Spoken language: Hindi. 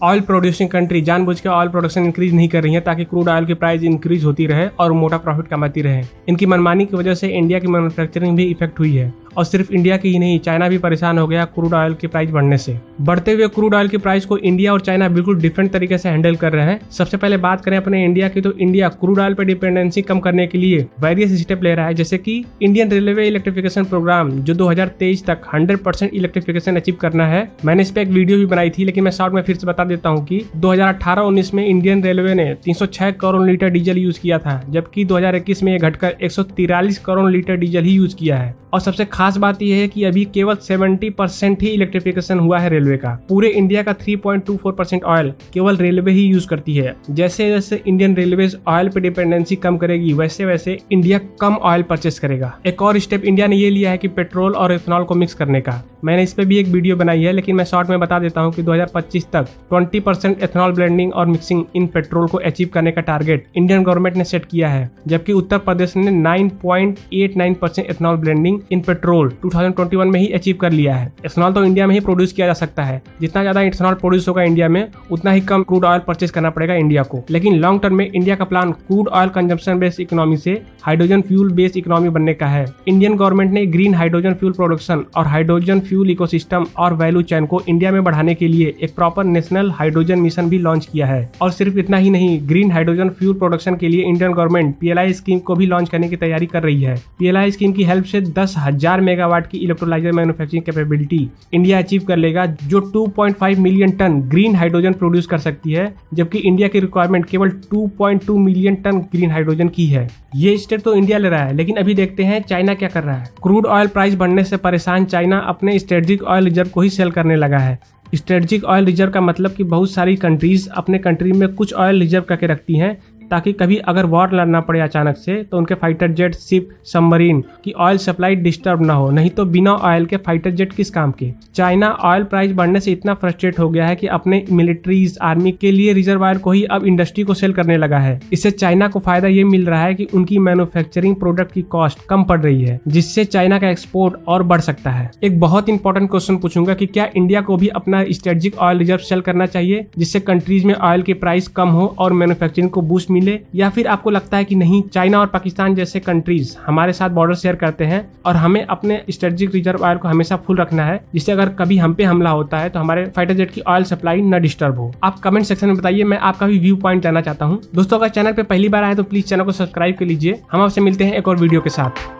ऑयल प्रोड्यूसिंग कंट्री जानबूझ के ऑयल प्रोडक्शन इंक्रीज नहीं कर रही है ताकि क्रूड ऑयल की प्राइस इंक्रीज होती रहे और मोटा प्रॉफिट कमाती रहे। इनकी मनमानी की वजह से इंडिया की मैन्युफैक्चरिंग भी इफेक्ट हुई है और सिर्फ इंडिया की ही नहीं, चाइना भी परेशान हो गया क्रूड ऑयल की प्राइस बढ़ने से। बढ़ते हुए क्रूड ऑयल की प्राइस को इंडिया और चाइना बिल्कुल डिफरेंट तरीके से हैंडल कर रहे हैं। सबसे पहले बात करें अपने इंडिया की, तो इंडिया क्रूड ऑयल पर डिपेंडेंसी कम करने के लिए वेरियस स्टेप ले रहा है, जैसे कि इंडियन रेलवे इलेक्ट्रिफिकेशन प्रोग्राम जो 2023 तक 100% इलेक्ट्रिफिकेशन अचीव करना है। मैंने इस पे एक वीडियो भी बनाई थी, लेकिन मैं शॉर्ट में फिर से बता देता हूँ कि 2018-19 में इंडियन रेलवे ने 306 करोड़ लीटर डीजल यूज किया था, जबकि 2021 में यह घटकर 143 करोड़ लीटर डीजल ही यूज किया है। और सबसे खास बात यह है कि अभी केवल 70% ही इलेक्ट्रिफिकेशन हुआ है रेलवे का। पूरे इंडिया का 3.24% ऑयल केवल रेलवे ही यूज करती है। जैसे जैसे इंडियन रेलवेज ऑयल पे डिपेंडेंसी कम करेगी, वैसे वैसे इंडिया कम ऑयल परचेस करेगा। एक और स्टेप इंडिया ने ये लिया है कि पेट्रोल और इथेनॉल को मिक्स करने का। मैंने इस पे भी एक वीडियो बनाई है, लेकिन मैं शॉर्ट में बता देता हूँ कि 2025 तक 20% एथेनॉल ब्लेंडिंग और मिक्सिंग इन पेट्रोल को अचीव करने का टारगेट इंडियन गवर्नमेंट ने सेट किया है, जबकि उत्तर प्रदेश ने 9.89% एथेनॉल ब्लेंडिंग इन पेट्रोल 2021 में ही अचीव कर लिया है। इथेनॉल तो इंडिया में ही प्रोड्यूस किया जा सकता है। जितना ज्यादा इथेनॉल प्रोड्यूस होगा इंडिया में, उतना ही कम क्रूड ऑयल परचेस करना पड़ेगा इंडिया को। लेकिन लॉन्ग टर्म में इंडिया का plan crude oil consumption based economy से हाइड्रोजन फ्यूल बेस्ड इकोनॉमी बनने का है। इंडियन गवर्नमेंट ने ग्रीन हाइड्रोजन फ्यूल प्रोडक्शन और हाइड्रोजन फ्यूल इकोसिस्टम और वैल्यू चेन को इंडिया में बढ़ाने के लिए एक प्रॉपर नेशनल हाइड्रोजन मिशन भी लॉन्च किया है। और सिर्फ इतना ही नहीं, ग्रीन हाइड्रोजन फ्यूल प्रोडक्शन के लिए इंडियन गवर्नमेंट PLI स्कीम को भी लॉन्च करने की तैयारी कर रही है। PLI स्कीम की हेल्प से 10,000 मेगावाट की electrolyser manufacturing capability India achieve कर लेगा, जो 2.5 million ton green hydrogen produce कर सकती है, जबकि इंडिया की रिक्वायरमेंट केवल 2.2 मिलियन टन ग्रीन हाइड्रोजन की है। ये स्टेप तो इंडिया ले रहा है, लेकिन अभी देखते हैं चाइना क्या कर रहा है। क्रूड ऑयल प्राइस बढ़ने से परेशान चाइना अपने स्ट्रेटेजिक ऑयल रिजर्व को ही सेल करने लगा है। स्ट्रेटेजिक ऑयल रिजर्व का मतलब कि बहुत सारी कंट्रीज अपने कंट्री में कुछ ऑयल रिजर्व करके रखती हैं, ताकि कभी अगर वॉर लड़ना पड़े अचानक से तो उनके फाइटर जेट, शिप, सबमरीन की ऑयल सप्लाई डिस्टर्ब ना हो। नहीं तो बिना ऑयल के फाइटर जेट किस काम के। चाइना ऑयल प्राइस बढ़ने से इतना फ्रस्ट्रेट हो गया है कि अपने मिलिट्रीज, आर्मी के लिए रिजर्व ऑयल को ही अब इंडस्ट्री को सेल करने लगा है। इससे चाइना को फायदा ये मिल रहा है कि उनकी मैन्युफैक्चरिंग प्रोडक्ट की कॉस्ट कम पड़ रही है, जिससे चाइना का एक्सपोर्ट और बढ़ सकता है। एक बहुत इंपॉर्टेंट क्वेश्चन पूछूंगा कि क्या इंडिया को भी अपना स्ट्रेटेजिक ऑयल रिजर्व सेल करना चाहिए, जिससे कंट्रीज में ऑयल की प्राइस कम हो और मैन्युफैक्चरिंग को बूस्ट मिले, या फिर आपको लगता है कि नहीं, चाइना और पाकिस्तान जैसे कंट्रीज हमारे साथ बॉर्डर शेयर करते हैं और हमें अपने स्ट्रेटेजिक रिजर्व ऑयल को हमेशा फुल रखना है, जिससे अगर कभी हम पे हमला होता है तो हमारे फाइटर जेट की ऑयल सप्लाई न डिस्टर्ब हो। आप कमेंट सेक्शन में बताइए, मैं आपका भी व्यू पॉइंट जानना चाहता हूँ। दोस्तों, अगर चैनल पे पहली बार आए तो प्लीज चैनल को सब्सक्राइब कर लीजिए। हम आपसे मिलते हैं एक और वीडियो के साथ।